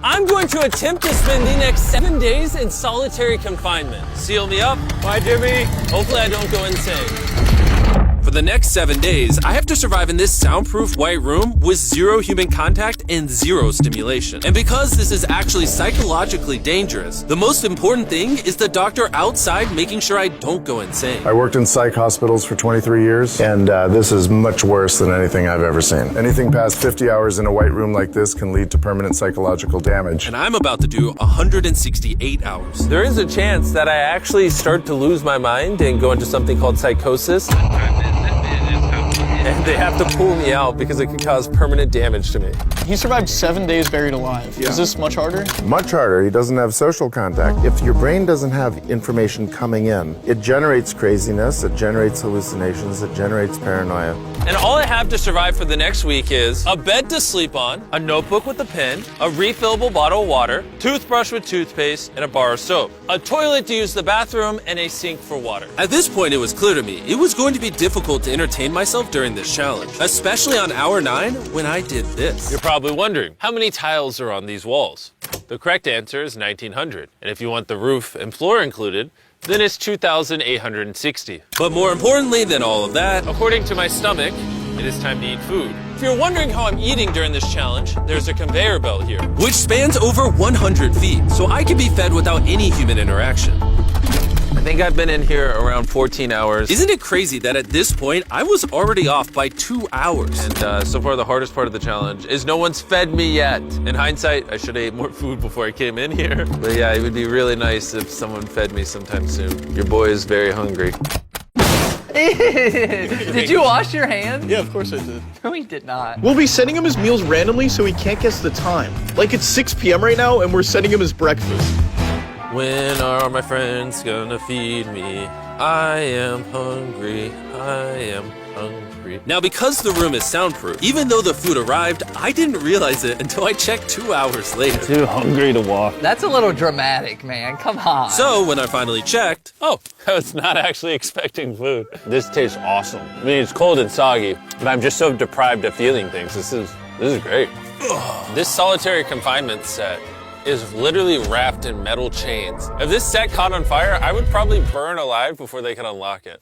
I'm going to attempt to spend the next 7 days in solitary confinement. Seal me up. Bye, Jimmy. Hopefully I don't go insane. For the next 7 days, I have to survive in this soundproof white room with 0 human contact and 0 stimulation. And because this is actually psychologically dangerous, the most important thing is the doctor outside making sure I don't go insane. I worked in psych hospitals for 23 years, and this is much worse than anything I've ever seen. Anything past 50 hours in a white room like this can lead to permanent psychological damage. And I'm about to do 168 hours. There is a chance that I actually start to lose my mind and go into something called psychosis. And they have to pull me out because it can cause permanent damage to me. He survived 7 days buried alive. Yeah. Is this much harder? Much harder. He doesn't have social contact. If your brain doesn't have information coming in, it generates craziness, it generates hallucinations, it generates paranoia. And all I have to survive for the next week is a bed to sleep on, a notebook with a pen, a refillable bottle of water, toothbrush with toothpaste, and a bar of soap, a toilet to use the bathroom, and a sink for water. At this point, it was clear to me it was going to be difficult to entertain myself during this challenge, especially on hour 9 when I did this. You're probably wondering, how many tiles are on these walls? The correct answer is 1,900. And if you want the roof and floor included, then it's 2,860. But more importantly than all of that, according to my stomach, it is time to eat food. If you're wondering how I'm eating during this challenge, there's a conveyor belt here, which spans over 100 feet, so I can be fed without any human interaction. I think I've been in here around 14 hours. Isn't it crazy that at this point, I was already off by 2 hours? And so far, the hardest part of the challenge is no one's fed me yet. In hindsight, I should have ate more food before I came in here. But yeah, it would be really nice if someone fed me sometime soon. Your boy is very hungry. Did you wash your hands? Yeah, of course I did. No, he did not. We'll be sending him his meals randomly so he can't guess the time. Like it's 6 p.m. right now and we're sending him his breakfast. When are my friends gonna feed me? I am hungry, I am hungry. Now, because the room is soundproof, even though the food arrived, I didn't realize it until I checked 2 hours later. Too hungry to walk. That's a little dramatic, man. Come on. So, when I finally checked, oh, I was not actually expecting food. This tastes awesome. I mean, it's cold and soggy, but I'm just so deprived of feeling things. This is great. This solitary confinement set is literally wrapped in metal chains. If this set caught on fire, I would probably burn alive before they could unlock it.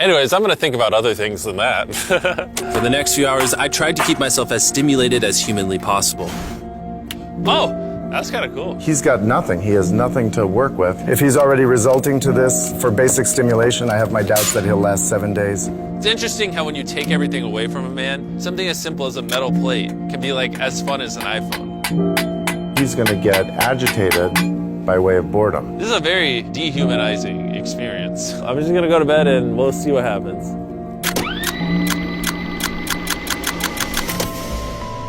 Anyways, I'm gonna think about other things than that. For the next few hours, I tried to keep myself as stimulated as humanly possible. Oh, that's kind of cool. He's got nothing. He has nothing to work with. If he's already resulting to this for basic stimulation, I have my doubts that he'll last 7 days. It's interesting how when you take everything away from a man, something as simple as a metal plate can be like as fun as an iPhone. He's going to get agitated by way of boredom. This is a very dehumanizing experience. I'm just gonna go to bed and we'll see what happens.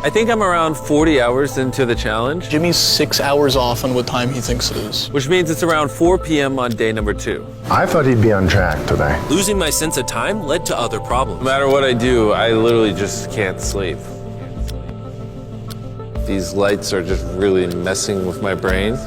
I think I'm around 40 hours into the challenge, Jimmy's 6 hours off on what time he thinks it is. which means it's around 4 p.m. on day number 2. I thought he'd be on track today. Losing my sense of time led to other problems. No matter what I do, I literally just can't sleep. These lights are just really messing with my brain.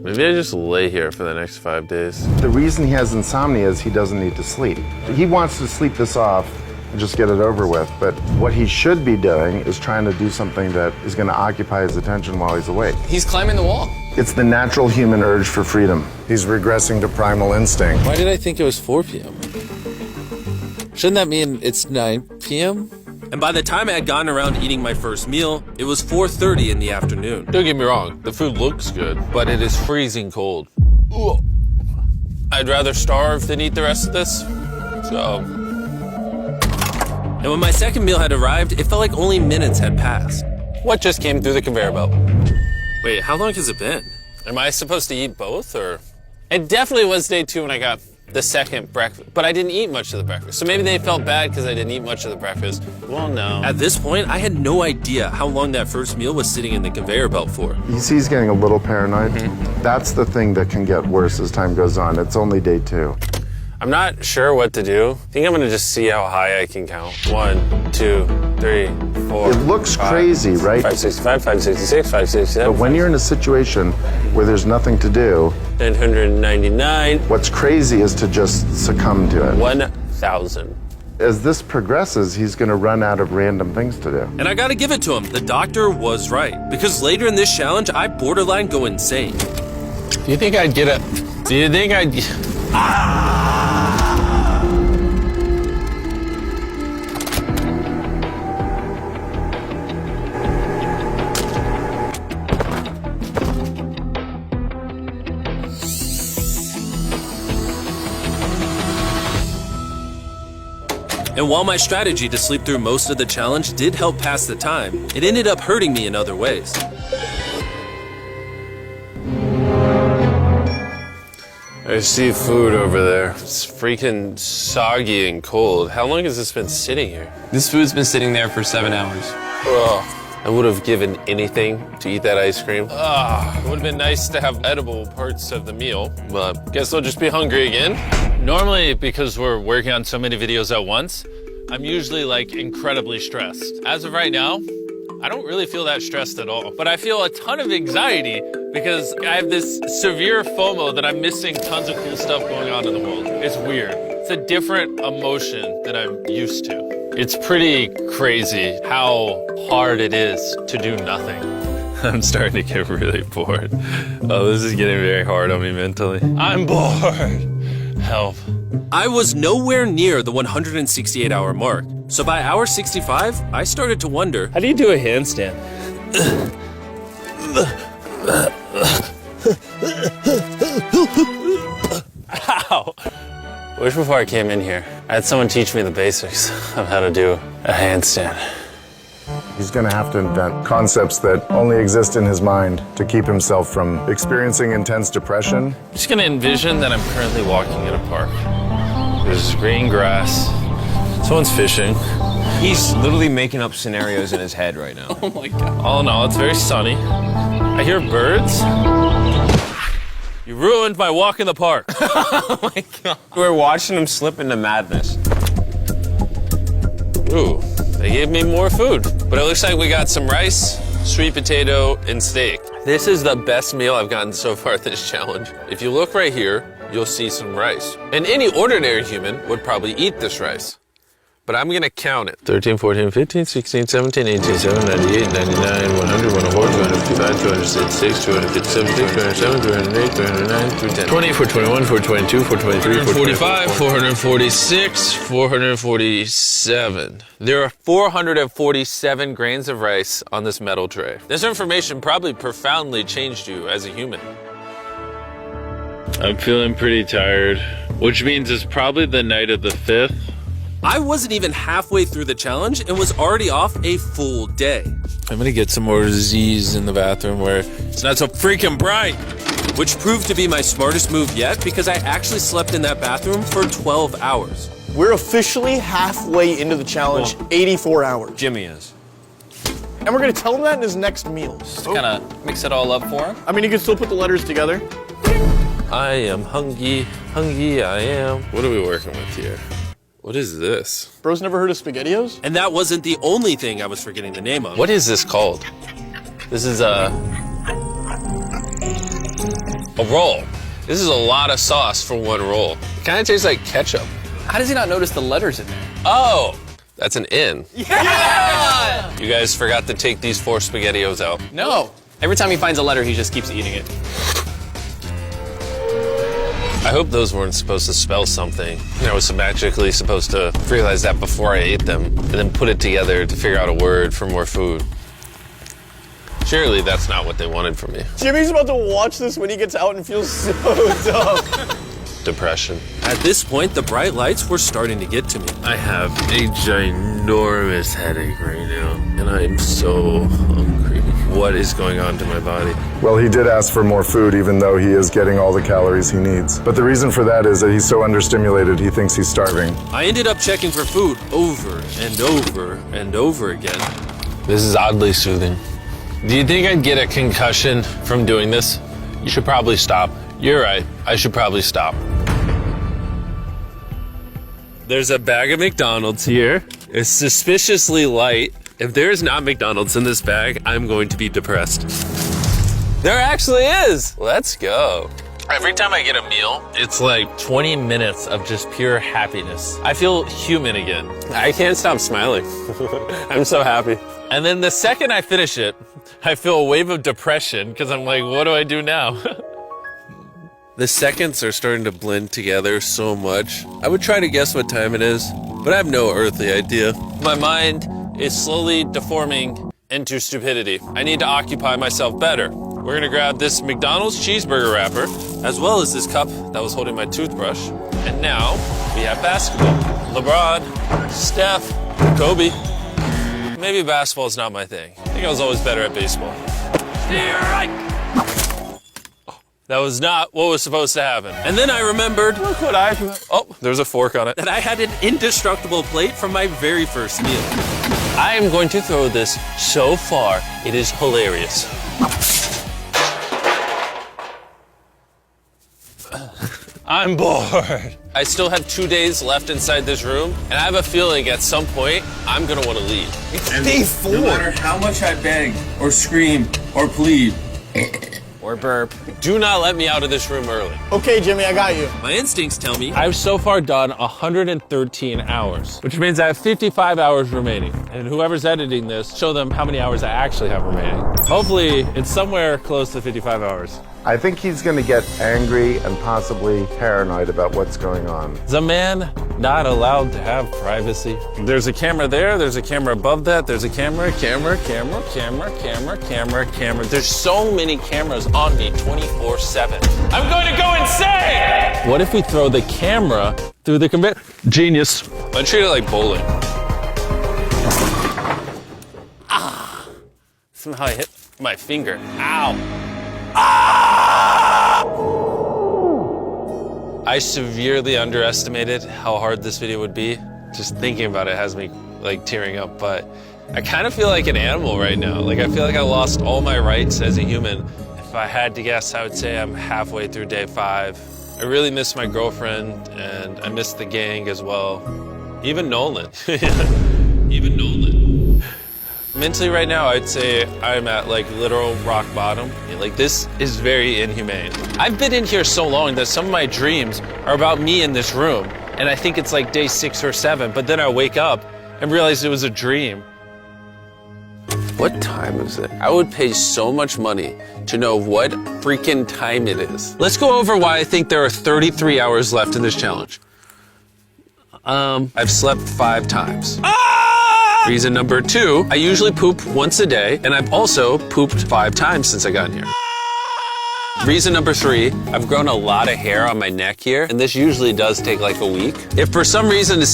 Maybe I just lay here for the next 5 days. The reason he has insomnia is he doesn't need to sleep. He wants to sleep this off and just get it over with, but what he should be doing is trying to do something that is going to occupy his attention while he's awake. He's climbing the wall. It's the natural human urge for freedom. He's regressing to primal instinct. Why did I think it was 4 p.m.? Shouldn't that mean it's 9 p.m.? And by the time I had gotten around eating my first meal, it was 4:30 in the afternoon. Don't get me wrong, the food looks good, but it is freezing cold. Ugh. I'd rather starve than eat the rest of this, so... And when my second meal had arrived, it felt like only minutes had passed. What just came through the conveyor belt? Wait, how long has it been? Am I supposed to eat both, or? It definitely was day 2 when I got the second breakfast, but I didn't eat much of the breakfast. So maybe they felt bad because I didn't eat much of the breakfast. Well, no. At this point, I had no idea how long that first meal was sitting in the conveyor belt for. You see he's getting a little paranoid. That's the thing that can get worse as time goes on. It's only day 2. I'm not sure what to do. I think I'm gonna just see how high I can count. 1, 2, 3, 4. It looks crazy, right? 565, 566, 567. But when you're in a situation where there's nothing to do, 999. what's crazy is to just succumb to it. 1,000. As this progresses, he's going to run out of random things to do. And I gotta give it to him, the doctor was right. Because later in this challenge, I borderline go insane. Do you think I'd get a... Do you think I'd... And while my strategy to sleep through most of the challenge did help pass the time, it ended up hurting me in other ways. I see food over there. It's freaking soggy and cold. How long has this been sitting here? This food's been sitting there for 7 hours. Ugh. I would have given anything to eat that ice cream. It would have been nice to have edible parts of the meal, but guess I'll just be hungry again. Normally, because we're working on so many videos at once, I'm usually like incredibly stressed. As of right now, I don't really feel that stressed at all, but I feel a ton of anxiety because I have this severe FOMO that I'm missing tons of cool stuff going on in the world. It's weird. It's a different emotion than I'm used to. It's pretty crazy how hard it is to do nothing. I'm starting to get really bored. Oh, this is getting very hard on me mentally. I'm bored. Help. I was nowhere near the 168-hour mark. So by hour 65, I started to wonder, How do you do a handstand? Ow. I wish before I came in here, I had someone teach me the basics of how to do a handstand. He's going to have to invent concepts that only exist in his mind to keep himself from experiencing intense depression. I'm just gonna envision that I'm currently walking in a park. There's green grass. Someone's fishing. He's literally making up scenarios in his head right now. Oh my God. All in all, it's very sunny. I hear birds. You ruined my walk in the park. Oh my God. We're watching him slip into madness. Ooh, they gave me more food. But it looks like we got some rice, sweet potato, and steak. This is the best meal I've gotten so far this challenge. If you look right here, you'll see some rice. And any ordinary human would probably eat this rice. But I'm gonna count it. 13, 14, 15, 16, 17, 18, 17, 98, 99, 100, 104, 255, 266, 257, 207, 208, 209, 210. 20, 421, 422, 423, 445, 446, 447. There are 447 grains of rice on this metal tray. This information probably profoundly changed you as a human. I'm feeling pretty tired, which means it's probably the night of the 5th. I wasn't even halfway through the challenge and was already off a full day. I'm gonna get some more Z's in the bathroom where it's not so freaking bright. Which proved to be my smartest move yet because I actually slept in that bathroom for 12 hours. We're officially halfway into the challenge, 84 hours. Jimmy is. And we're gonna tell him that in his next meal. Just to kind of mix it all up for him. I mean, you can still put the letters together. I am hungry, hungry I am. What are we working with here? What is this? Bro's never heard of SpaghettiOs? And that wasn't the only thing I was forgetting the name of. What is this called? This is a roll. This is a lot of sauce for one roll. It kind of tastes like ketchup. How does he not notice the letters in there? Oh, that's an N. Yeah! You guys forgot to take these 4 SpaghettiOs out. No. Every time he finds a letter, he just keeps eating it. I hope those weren't supposed to spell something. I was magically supposed to realize that before I ate them and then put it together to figure out a word for more food. Surely that's not what they wanted from me. Jimmy's about to watch this when he gets out and feels so dumb. Depression. At this point, the bright lights were starting to get to me. I have a ginormous headache right now, and I am so hungry. What is going on to my body? Well, he did ask for more food, even though he is getting all the calories he needs. But the reason for that is that he's so understimulated, he thinks he's starving. I ended up checking for food over and over and over again. This is oddly soothing. Do you think I'd get a concussion from doing this? You should probably stop. You're right. I should probably stop. There's a bag of McDonald's here. It's suspiciously light. If there is not McDonald's in this bag, I'm going to be depressed. There actually is. Let's go. Every time I get a meal, it's like 20 minutes of just pure happiness. I feel human again. I can't stop smiling. I'm so happy. And then the second I finish it, I feel a wave of depression because I'm like, what do I do now? The seconds are starting to blend together so much. I would try to guess what time it is, but I have no earthly idea. My mind is slowly deforming into stupidity. I need to occupy myself better. We're gonna grab this McDonald's cheeseburger wrapper, as well as this cup that was holding my toothbrush. And now we have basketball. LeBron, Steph, Kobe. Maybe basketball is not my thing. I think I was always better at baseball. That was not what was supposed to happen. And then I remembered, look what oh, there's a fork on it, that I had an indestructible plate from my very first meal. I am going to throw this so far, it is hilarious. I'm bored. I still have 2 days left inside this room, and I have a feeling at some point, I'm gonna wanna leave. It's day 4. No matter how much I beg, or scream, or plead, Or burp. do not let me out of this room early. Okay, Jimmy, I got you. My instincts tell me I've so far done 113 hours, which means I have 55 hours remaining. And whoever's editing this, show them how many hours I actually have remaining. Hopefully, it's somewhere close to 55 hours. I think he's going to get angry and possibly paranoid about what's going on. Is a man not allowed to have privacy? There's a camera there, there's a camera above that, there's a camera. There's so many cameras on me 24/7. I'm going to go insane! What if we throw the camera through the conveyor? Genius. I treat it like bowling. Somehow I hit my finger. Ow. I severely underestimated how hard this video would be. Just thinking about it has me like tearing up, but I kind of feel like an animal right now. Like I feel like I lost all my rights as a human. If I had to guess, I would say I'm halfway through day 5. I really miss my girlfriend and I miss the gang as well. Even Nolan. Even Nolan. Mentally right now, I'd say I'm at like literal rock bottom. Like this is very inhumane. I've been in here so long that some of my dreams are about me in this room. And I think it's like day 6 or 7, but then I wake up and realize it was a dream. What time is it? I would pay so much money to know what freaking time it is. Let's go over why I think there are 33 hours left in this challenge. I've slept 5 times. Reason number 2, I usually poop once a day, and I've also pooped 5 times since I got in here. Reason number 3, I've grown a lot of hair on my neck here, and this usually does take like a week. If for some reason it's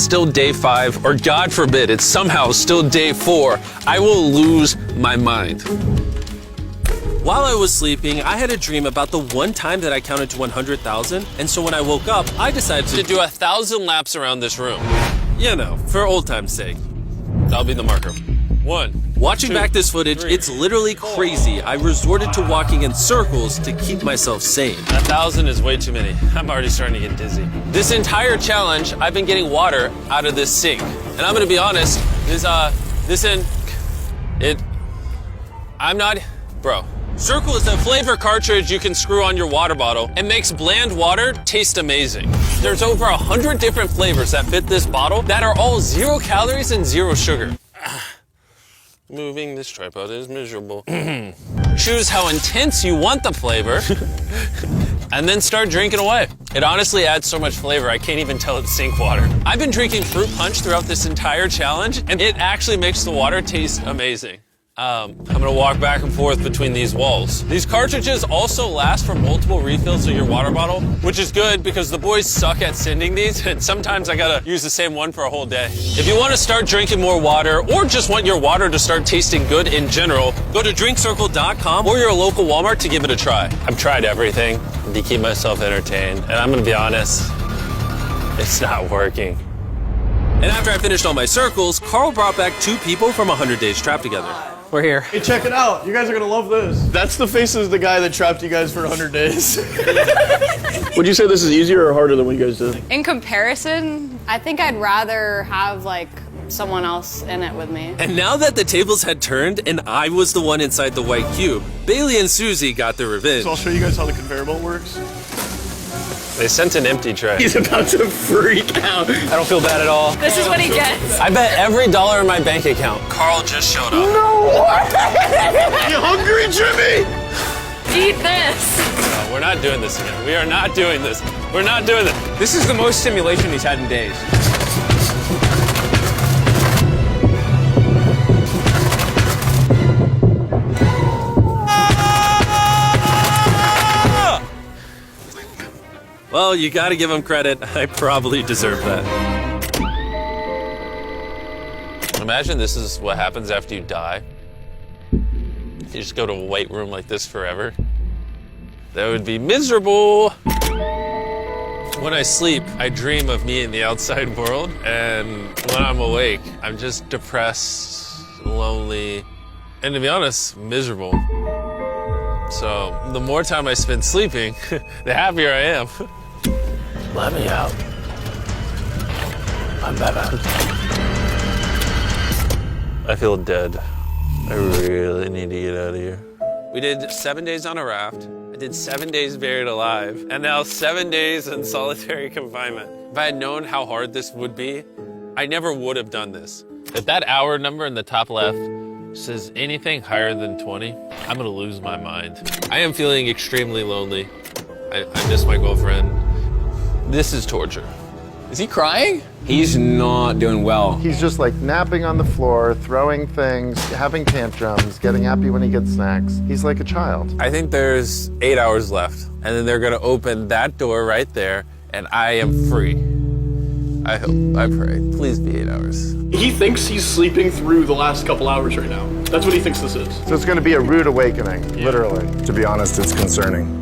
still day 5, or God forbid, it's somehow still day 4, I will lose my mind. While I was sleeping, I had a dream about the one time that I counted to 100,000, and so when I woke up, I decided to do 1,000 laps around this room. You know, for old time's sake. That'll be the marker. 1. Watching back this footage, it's literally crazy. I resorted to walking in circles to keep myself sane. 1,000 is way too many. I'm already starting to get dizzy. This entire challenge, I've been getting water out of this sink. And I'm gonna be honest, bro. Circle is a flavor cartridge you can screw on your water bottle and makes bland water taste amazing. There's over 100 different flavors that fit this bottle that are all 0 calories and 0 sugar. Moving this tripod is miserable. Choose how intense you want the flavor and then start drinking away. It honestly adds so much flavor, I can't even tell it's sink water. I've been drinking fruit punch throughout this entire challenge and it actually makes the water taste amazing. I'm gonna walk back and forth between these walls. These cartridges also last for multiple refills of your water bottle, which is good because the boys suck at sending these, and sometimes I gotta use the same one for a whole day. If you wanna start drinking more water, or just want your water to start tasting good in general, go to drinkcircle.com or your local Walmart to give it a try. I've tried everything to keep myself entertained, and I'm gonna be honest, it's not working. And after I finished all my circles, Carl brought back 2 people from 100 Days Trapped Together. We're here. Hey, check it out. You guys are gonna love this. That's the faces of the guy that trapped you guys for 100 days. Would you say this is easier or harder than what you guys did? In comparison, I think I'd rather have like someone else in it with me. And now that the tables had turned and I was the one inside the white cube, Bailey and Susie got their revenge. So I'll show you guys how the conveyor belt works. They sent an empty tray. He's about to freak out. I don't feel bad at all. This is what he gets. I bet every dollar in my bank account. Carl just showed up. You hungry, Jimmy? Eat this. No, we're not doing this again. We are not doing this. We're not doing this. This is the most stimulation he's had in days. Well, you gotta give him credit. I probably deserve that. Imagine this is what happens after you die. You just go to a white room like this forever. That would be miserable. When I sleep, I dream of me in the outside world. And when I'm awake, I'm just depressed, lonely, and to be honest, miserable. So the more time I spend sleeping, the happier I am. Let me out. I'm Batman. I feel dead. I really need to get out of here. We did 7 days on a raft. I did 7 days buried alive, and now 7 days in solitary confinement. If I had known how hard this would be, I never would have done this. If that hour number in the top left says anything higher than 20, I'm gonna lose my mind. I am feeling extremely lonely. I miss my girlfriend. This is torture. Is he crying? He's not doing well. He's just like napping on the floor, throwing things, having tantrums, getting happy when he gets snacks. He's like a child. I think there's 8 hours left, and then they're gonna open that door right there, and I am free. I hope, I pray. Please be 8 hours. He thinks he's sleeping through the last couple hours right now. That's what he thinks this is. So it's going to be a rude awakening, literally. To be honest, it's concerning.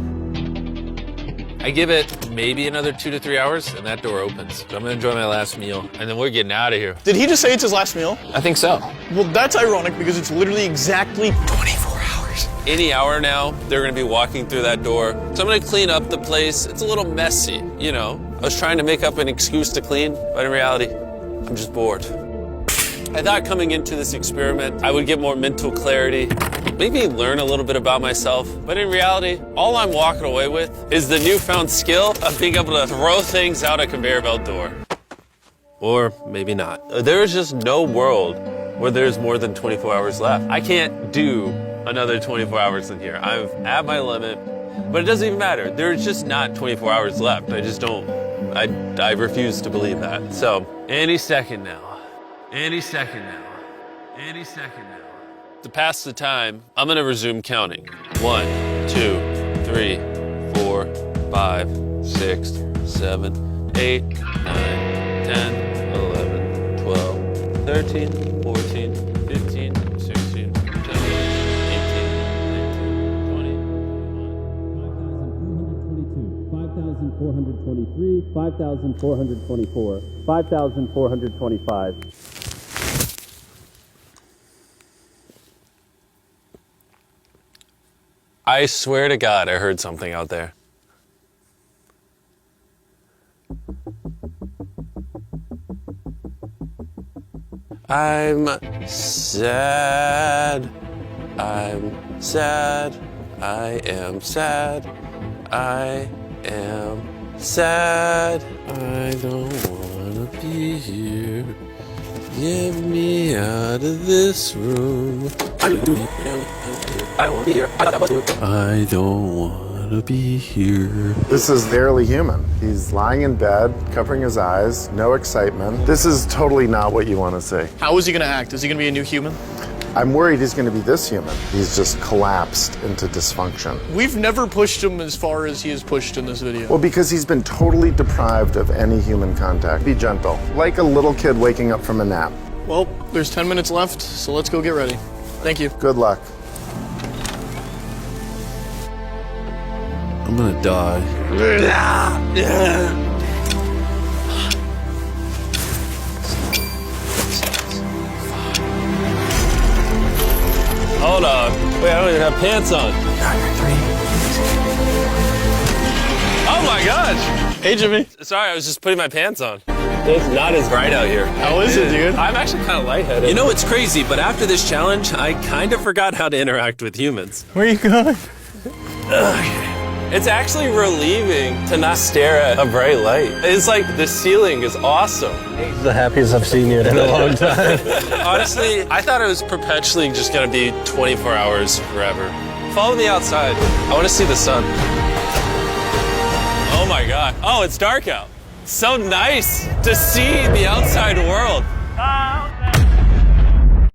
I give it maybe another 2 to 3 hours, and that door opens. I'm gonna enjoy my last meal, and then we're getting out of here. Did he just say it's his last meal? I think so. Well, that's ironic because it's literally exactly 24 hours. Any hour now, they're gonna be walking through that door. So I'm gonna clean up the place. It's a little messy, you know. I was trying to make up an excuse to clean, but in reality, I'm just bored. I thought coming into this experiment, I would get more mental clarity, maybe learn a little bit about myself. But in reality, all I'm walking away with is the newfound skill of being able to throw things out a conveyor belt door. Or maybe not. There is just no world where there's more than 24 hours left. I can't do another 24 hours in here. I'm at my limit, but it doesn't even matter. There's just not 24 hours left. I just don't, I refuse to believe that. So, any second now. Any second now. Any second now. To pass the time, I'm gonna resume counting. 1, 2, 3, 4, 5, 6, 7, 8, 9, 10, 11, 12, 13, 14, 15, 16, 17, 18, 19, 20. 5,422, 5,423, 5,424, 5,425. I swear to God, I heard something out there. I'm sad. I'm sad. I am sad. I am sad. I don't wanna be here. Get me out of this room. I won't be here. I don't wanna be here. This is barely human. He's lying in bed, covering his eyes, no excitement. This is totally not what you want to see. How is he gonna act? Is he gonna be a new human? I'm worried he's going to be this human. He's just collapsed into dysfunction. We've never pushed him as far as he is pushed in this video. Well, because he's been totally deprived of any human contact. Be gentle, like a little kid waking up from a nap. Well, there's 10 minutes left, so let's go get ready. Thank you. Good luck. I'm gonna die. Hold on. Wait, I don't even have pants on. Oh my gosh! Hey, Jimmy. Sorry, I was just putting my pants on. It's not as bright out here. How is it, dude? I'm actually kind of lightheaded. You know, it's crazy, but after this challenge, I kind of forgot how to interact with humans. Where are you going? It's actually relieving to not stare at a bright light. It's like the ceiling is awesome. The happiest I've seen you in a long time. Honestly, I thought it was perpetually just gonna be 24 hours forever. Follow me outside. I wanna see the sun. Oh my God. Oh, it's dark out. So nice to see the outside world.